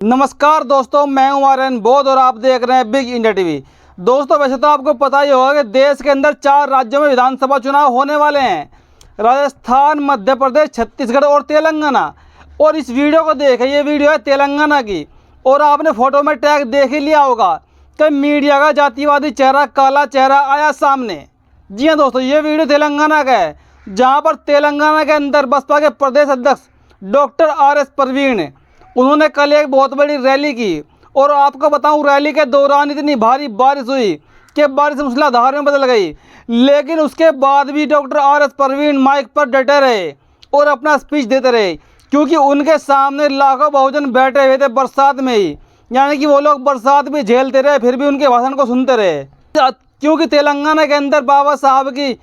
नमस्कार दोस्तों, मैं हूं आर्यन बोध और आप देख रहे हैं बिग इंडिया टीवी। दोस्तों, वैसे तो आपको पता ही होगा कि देश के अंदर 4 राज्यों में विधानसभा चुनाव होने वाले हैं। राजस्थान, मध्य प्रदेश, छत्तीसगढ़ और तेलंगाना। और इस वीडियो को देखें, ये वीडियो है तेलंगाना की। और आपने फोटो में टैग देख ही लिया होगा कि मीडिया का जातिवादी चेहरा, काला चेहरा आया सामने। जी हाँ दोस्तों, ये वीडियो तेलंगाना का है, जहाँ पर तेलंगाना के अंदर बसपा के प्रदेश अध्यक्ष डॉक्टर RS प्रवीण, उन्होंने कल एक बहुत बड़ी रैली की। और आपको बताऊं, रैली के दौरान इतनी भारी बारिश हुई कि बारिश मूसलाधार में बदल गई। लेकिन उसके बाद भी डॉक्टर RS प्रवीण माइक पर डटे रहे और अपना स्पीच देते रहे, क्योंकि उनके सामने लाखों बहुजन बैठे हुए थे बरसात में ही। यानी कि वो लोग बरसात भी झेलते रहे, फिर भी उनके भाषण को सुनते रहे, क्योंकि तेलंगाना के अंदर बाबा साहब की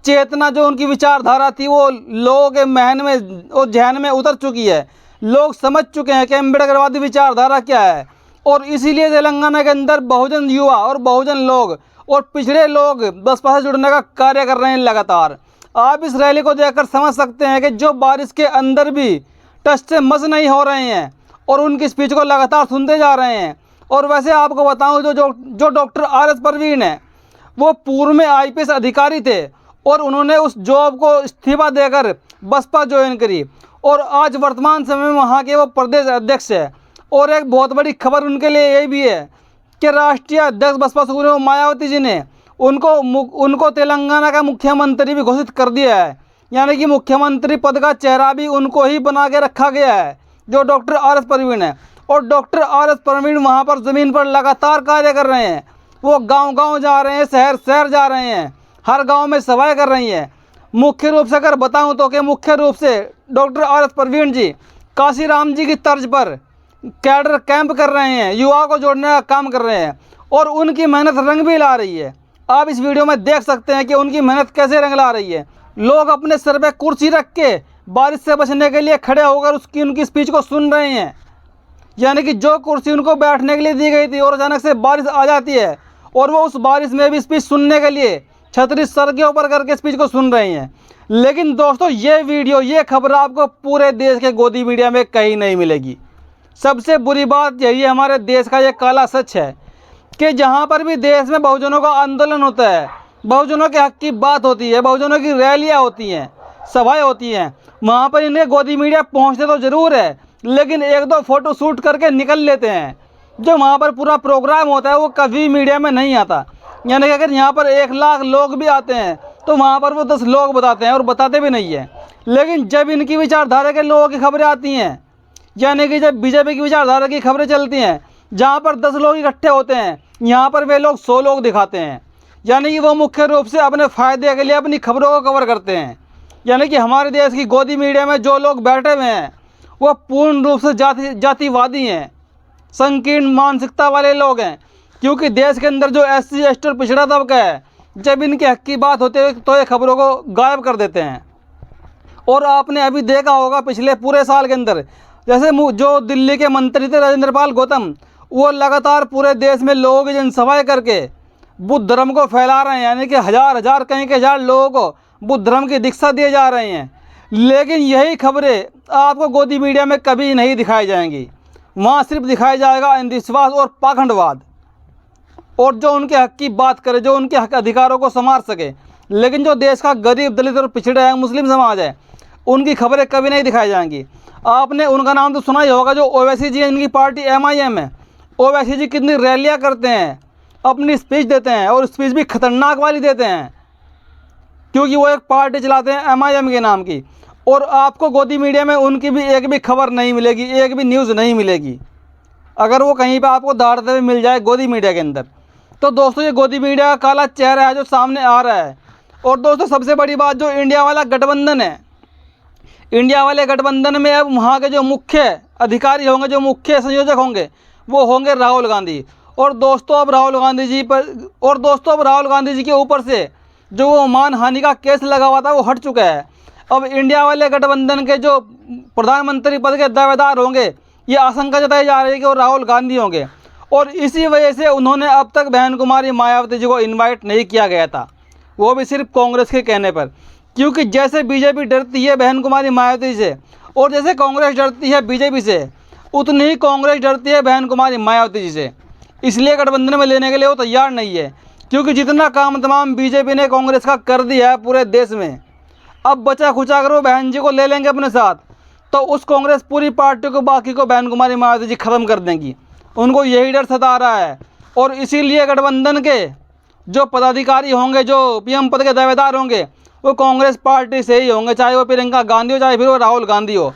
चेतना, जो उनकी विचारधारा थी, वो लोगों के महन में और जहन में उतर चुकी है। लोग समझ चुके हैं कि अम्बेडकरवादी विचारधारा क्या है। और इसीलिए तेलंगाना के अंदर बहुजन युवा और बहुजन लोग और पिछड़े लोग बसपा से जुड़ने का कार्य कर रहे हैं लगातार। आप इस रैली को देखकर समझ सकते हैं कि जो बारिश के अंदर भी टच से मस नहीं हो रहे हैं और उनकी स्पीच को लगातार सुनते जा रहे हैं। और वैसे आपको बताऊं, जो डॉक्टर RS प्रवीण है, वो पूर्व में IPS अधिकारी थे और उन्होंने उस जॉब को इस्तीफा देकर बसपा ज्वाइन करी और आज वर्तमान समय में वहाँ के वो प्रदेश अध्यक्ष है। और एक बहुत बड़ी खबर उनके लिए ये भी है कि राष्ट्रीय अध्यक्ष बसपा सुप्रीमो मायावती जी ने उनको तेलंगाना का मुख्यमंत्री भी घोषित कर दिया है। यानी कि मुख्यमंत्री पद का चेहरा भी उनको ही बना के रखा गया है, जो डॉक्टर RS प्रवीण है। और डॉक्टर RS प्रवीण वहाँ पर ज़मीन पर लगातार कार्य कर रहे हैं। वो गाँव-गाँव जा रहे हैं, शहर जा रहे हैं, हर गाँव में सभाएँ कर रही हैं। मुख्य रूप से अगर बताऊं तो कि मुख्य रूप से डॉक्टर RS प्रवीण जी काशीराम जी की तर्ज पर कैडर कैंप कर रहे हैं, युवा को जोड़ने का काम कर रहे हैं। और उनकी मेहनत रंग भी ला रही है। आप इस वीडियो में देख सकते हैं कि उनकी मेहनत कैसे रंग ला रही है। लोग अपने सर पे कुर्सी रख के बारिश से बचने के लिए खड़े होकर उनकी स्पीच को सुन रहे हैं। यानी कि जो कुर्सी उनको बैठने के लिए दी गई थी और अचानक से बारिश आ जाती है और वो उस बारिश में भी स्पीच सुनने के लिए छतरी सर के ऊपर करके स्पीच को सुन रहे हैं। लेकिन दोस्तों, ये वीडियो, ये खबर आपको पूरे देश के गोदी मीडिया में कहीं नहीं मिलेगी। सबसे बुरी बात यही है, हमारे देश का ये काला सच है कि जहाँ पर भी देश में बहुजनों का आंदोलन होता है, बहुजनों के हक की बात होती है, बहुजनों की रैलियाँ होती हैं, सभाएँ होती हैं, वहाँ पर इन्हें गोदी मीडिया पहुँचते तो ज़रूर है, लेकिन 1-2 फोटो शूट करके निकल लेते हैं। जो वहाँ पर पूरा प्रोग्राम होता है वो कभी मीडिया में नहीं आता। यानी कि अगर यहाँ पर 1 लाख लोग भी आते हैं तो वहाँ पर वो 10 लोग बताते हैं और बताते भी नहीं है। लेकिन जब इनकी विचारधारा के लोगों की खबरें आती हैं, यानी कि जब बीजेपी की विचारधारा की खबरें चलती हैं, जहाँ पर 10 लोग इकट्ठे होते हैं, यहाँ पर वे लोग 100 लोग दिखाते हैं। यानी कि वो मुख्य रूप से अपने फ़ायदे के लिए अपनी खबरों को कवर करते हैं। यानी कि हमारे देश की गोदी मीडिया में जो लोग बैठे हुए हैं वो पूर्ण रूप से जातिवादी हैं, संकीर्ण मानसिकता वाले लोग हैं। क्योंकि देश के अंदर जो SC ST और पिछड़ा तबका है, जब इनके हक की बात होती है तो ये खबरों को गायब कर देते हैं। और आपने अभी देखा होगा पिछले पूरे साल के अंदर, जैसे जो दिल्ली के मंत्री थे राजेंद्र पाल गौतम, वो लगातार पूरे देश में लोगों की जनसभाएँ करके बुद्ध धर्म को फैला रहे हैं। यानी कि हज़ार कहीं के हज़ार लोगों को बुद्ध धर्म की दीक्षा दिए जा रहे हैं। लेकिन यही खबरें आपको गोदी मीडिया में कभी नहीं दिखाई जाएंगी। वहाँ सिर्फ दिखाया जाएगा अंधविश्वास और पाखंडवाद, और जो उनके हक की बात करे, जो उनके हक अधिकारों को संभाल सके। लेकिन जो देश का गरीब, दलित और पिछड़ा है, मुस्लिम समाज है, उनकी खबरें कभी नहीं दिखाई जाएंगी। आपने उनका नाम तो सुना ही होगा, जो ओवैसी जी है, इनकी पार्टी MIM है। ओवैसी जी कितनी रैलियाँ करते हैं, अपनी स्पीच देते हैं, और स्पीच भी खतरनाक वाली देते हैं, क्योंकि वो एक पार्टी चलाते हैं MIM के नाम की। और आपको गोदी मीडिया में उनकी भी एक भी खबर नहीं मिलेगी, एक भी न्यूज़ नहीं मिलेगी। अगर वो कहीं पर आपको दहाड़ते हुए मिल जाए गोदी मीडिया के अंदर, तो दोस्तों ये गोदी मीडिया का काला चेहरा है जो सामने आ रहा है। और दोस्तों, सबसे बड़ी बात, जो इंडिया वाला गठबंधन है, इंडिया वाले गठबंधन में अब वहाँ के जो मुख्य अधिकारी होंगे, जो मुख्य संयोजक होंगे, वो होंगे राहुल गांधी। और दोस्तों, अब राहुल गांधी जी के ऊपर से जो वो मानहानि का केस लगा हुआ था वो हट चुका है। अब इंडिया वाले गठबंधन के जो प्रधानमंत्री पद के दावेदार होंगे, ये आशंका जताई जा रही है कि वो राहुल गांधी होंगे। और इसी वजह से उन्होंने अब तक बहन कुमारी मायावती जी को इनवाइट नहीं किया गया था, वो भी सिर्फ कांग्रेस के कहने पर। क्योंकि जैसे बीजेपी डरती है बहन कुमारी मायावती से और जैसे कांग्रेस डरती है बीजेपी से, उतनी ही कांग्रेस डरती है बहन कुमारी मायावती जी से, इसलिए गठबंधन में लेने के लिए वो तैयार नहीं है। क्योंकि जितना काम तमाम बीजेपी ने कांग्रेस का कर दिया है पूरे देश में, अब बचा खुचा कर वो बहन जी को ले लेंगे अपने साथ, तो उस कांग्रेस पूरी पार्टी को, बाकी को बहन कुमारी मायावती जी ख़त्म कर देंगी। उनको यही डर सता रहा है और इसीलिए गठबंधन के जो पदाधिकारी होंगे, जो पीएम पद के दावेदार होंगे, वो कांग्रेस पार्टी से ही होंगे, चाहे वो प्रियंका गांधी हो, चाहे फिर वो राहुल गांधी हो।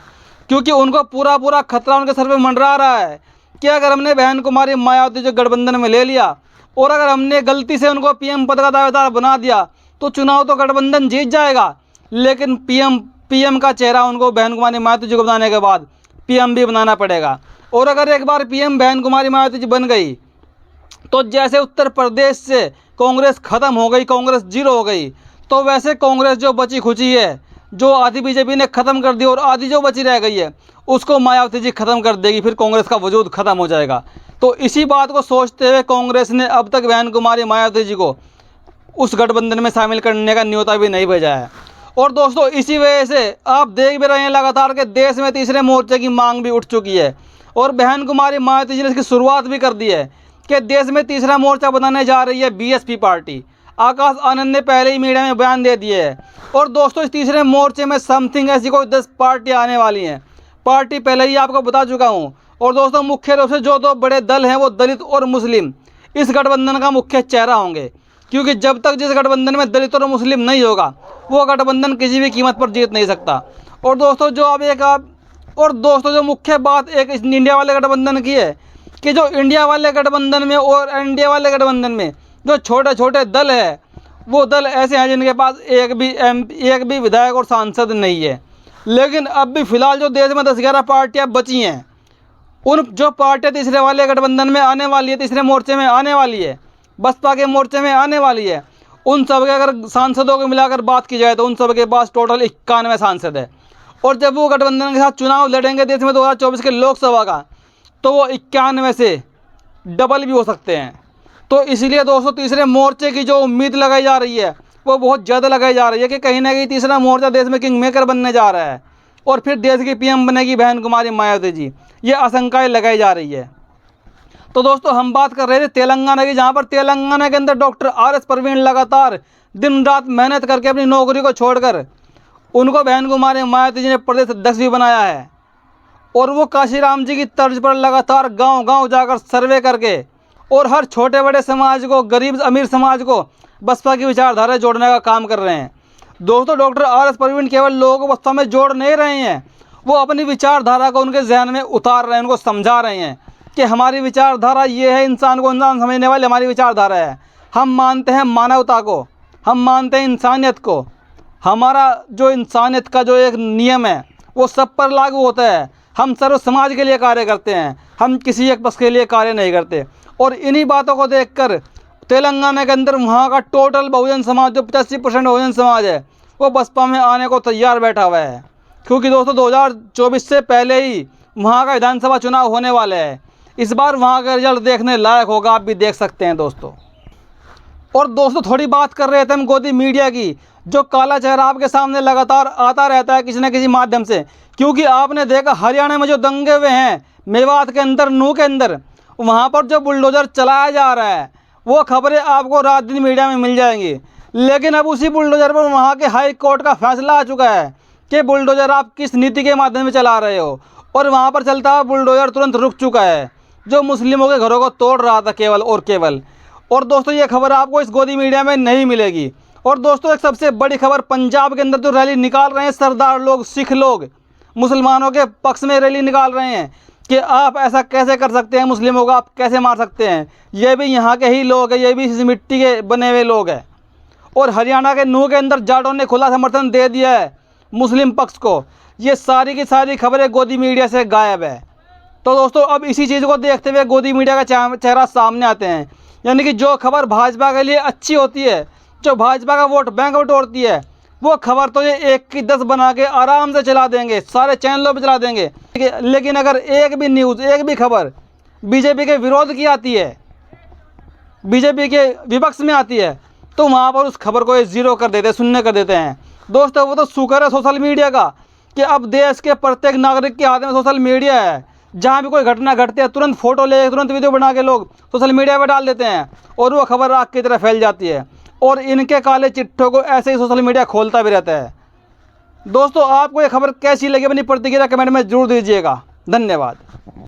क्योंकि उनको पूरा पूरा खतरा उनके सर पे मंडरा रहा है कि अगर हमने बहन कुमारी मायावती जो गठबंधन में ले लिया और अगर हमने गलती से उनको पीएम पद का दावेदार बना दिया तो चुनाव तो गठबंधन जीत जाएगा, लेकिन पीएम का चेहरा उनको बहन कुमारी मायावती जी को बनाने के बाद पीएम भी बनाना पड़ेगा। और अगर एक बार पीएम बहन कुमारी मायावती जी बन गई तो जैसे उत्तर प्रदेश से कांग्रेस ख़त्म हो गई, कांग्रेस जीरो हो गई, तो वैसे कांग्रेस जो बची खुची है, जो आधी बीजेपी ने ख़त्म कर दी और आधी जो बची रह गई है, उसको मायावती जी ख़त्म कर देगी, फिर कांग्रेस का वजूद ख़त्म हो जाएगा। तो इसी बात को सोचते हुए कांग्रेस ने अब तक बहन कुमारी मायावती जी को उस गठबंधन में शामिल करने का न्योता भी नहीं भेजा है। और दोस्तों इसी वजह से आप देख भी रहे हैं लगातार के देश में तीसरे मोर्चे की मांग भी उठ चुकी है और बहन कुमारी मायावती जी ने इसकी शुरुआत भी कर दी है कि देश में तीसरा मोर्चा बनाने जा रही है बीएसपी पार्टी। आकाश आनंद ने पहले ही मीडिया में बयान दे दिए है। और दोस्तों इस तीसरे मोर्चे में समथिंग ऐसी कोई 10 पार्टियाँ आने वाली हैं। पार्टी पहले ही आपको बता चुका हूँ। और दोस्तों मुख्य रूप से जो दो बड़े दल हैं वो दलित और मुस्लिम इस गठबंधन का मुख्य चेहरा होंगे, क्योंकि जब तक जिस गठबंधन में दलित और मुस्लिम नहीं होगा वो गठबंधन किसी भी कीमत पर जीत नहीं सकता। और दोस्तों जो मुख्य बात एक इंडिया वाले गठबंधन की है कि जो इंडिया वाले गठबंधन में और एनडीए वाले गठबंधन में जो छोटे छोटे दल है, वो दल ऐसे हैं जिनके पास एक भी विधायक और सांसद नहीं है। लेकिन अब भी फिलहाल जो देश में 10-11 पार्टियाँ बची हैं, उन जो पार्टियाँ तीसरे वाले गठबंधन में आने वाली है, तीसरे मोर्चे में आने वाली है, बसपा के मोर्चे में आने वाली है, उन सब के अगर सांसदों को मिलाकर बात की जाए तो उन सब के पास टोटल 91 सांसद है। और जब वो गठबंधन के साथ चुनाव लड़ेंगे देश में 2024 के लोकसभा का, तो वो 91 से डबल भी हो सकते हैं। तो इसलिए दोस्तों तीसरे मोर्चे की जो उम्मीद लगाई जा रही है वो बहुत ज़्यादा लगाई जा रही है कि कहीं ना कहीं तीसरा मोर्चा देश में किंग मेकर बनने जा रहा है और फिर देश की पीएम बनेगी बहन कुमारी मायावती जी। ये आशंकाएं लगाई जा रही है। तो दोस्तों हम बात कर रहे थे तेलंगाना की, जहाँ पर तेलंगाना के अंदर डॉक्टर RS प्रवीण लगातार दिन रात मेहनत करके अपनी नौकरी को छोड़कर उनको बहन कुमारी मायावती जी ने प्रदेश अध्यक्ष भी बनाया है। और वो काशीराम जी की तर्ज पर लगातार गांव-गांव जाकर सर्वे करके और हर छोटे बड़े समाज को, गरीब अमीर समाज को बसपा की विचारधारा जोड़ने का काम कर रहे हैं। दोस्तों डॉक्टर RS प्रवीण केवल लोगों को बसपा में जोड़ नहीं रहे हैं, वो अपनी विचारधारा को उनके जहन में उतार रहे हैं, उनको समझा रहे हैं कि हमारी विचारधारा ये है, इंसान को इंसान समझने वाली हमारी विचारधारा है। हम मानते हैं मानवता को, हम मानते हैं इंसानियत को। हमारा जो इंसानियत का जो एक नियम है वो सब पर लागू होता है। हम सर्व समाज के लिए कार्य करते हैं, हम किसी एक पक्ष के लिए कार्य नहीं करते। और इन्हीं बातों को देखकर तेलंगाना के अंदर वहाँ का टोटल बहुजन समाज जो 85% बहुजन समाज है वो बसपा में आने को तैयार बैठा हुआ है। क्योंकि दोस्तों 2024 से पहले ही वहाँ का विधानसभा चुनाव होने वाले हैं। इस बार वहाँ का रिजल्ट देखने लायक होगा, आप भी देख सकते हैं दोस्तों। और दोस्तों थोड़ी बात कर रहे थे हम गोदी मीडिया की, जो काला चेहरा आपके सामने लगातार आता रहता है किसी न किसी माध्यम से। क्योंकि आपने देखा हरियाणा में जो दंगे हुए हैं, मेवात के अंदर, नूह के अंदर, वहाँ पर जो बुलडोज़र चलाया जा रहा है वो खबरें आपको रात दिन मीडिया में मिल जाएंगी। लेकिन अब उसी बुलडोज़र पर वहाँ के हाई कोर्ट का फैसला आ चुका है कि बुलडोज़र आप किस नीति के माध्यम से चला रहे हो, और वहाँ पर चलता हुआ बुलडोज़र तुरंत रुक चुका है जो मुस्लिमों के घरों को तोड़ रहा था केवल और केवल। और दोस्तों ये खबर आपको इस गोदी मीडिया में नहीं मिलेगी। और दोस्तों एक सबसे बड़ी खबर, पंजाब के अंदर जो रैली निकाल रहे हैं सरदार लोग, सिख लोग मुसलमानों के पक्ष में रैली निकाल रहे हैं कि आप ऐसा कैसे कर सकते हैं, मुस्लिमों को आप कैसे मार सकते हैं, ये भी यहाँ के ही लोग हैं, ये भी इस मिट्टी के बने हुए लोग हैं। और हरियाणा के नूह के अंदर जाटों ने खुला समर्थन दे दिया है मुस्लिम पक्ष को। ये सारी की सारी खबरें गोदी मीडिया से गायब है। तो दोस्तों अब इसी चीज़ को देखते हुए गोदी मीडिया का चेहरा सामने आते हैं। यानी कि जो खबर भाजपा के लिए अच्छी होती है, जो भाजपा का वोट बैंक बटोरती है, वो खबर तो ये 1 की 10 बना के आराम से चला देंगे, सारे चैनलों पे चला देंगे। लेकिन अगर एक भी न्यूज़, एक भी खबर बीजेपी के विरोध की आती है, बीजेपी के विपक्ष में आती है, तो वहाँ पर उस खबर को ये ज़ीरो कर देते हैं, शून्य कर देते हैं। दोस्तों वो तो शुक्र है सोशल मीडिया का कि अब देश के प्रत्येक नागरिक के हाथ में सोशल मीडिया है। जहाँ भी कोई घटना घटती है तुरंत फ़ोटो ले तुरंत वीडियो बना के लोग सोशल मीडिया पर डाल देते हैं और वो खबर आग की तरह फैल जाती है और इनके काले चिट्ठों को ऐसे ही सोशल मीडिया खोलता भी रहता है। दोस्तों, आपको ये खबर कैसी लगी अपनी प्रतिक्रिया कमेंट में जरूर दीजिएगा। धन्यवाद।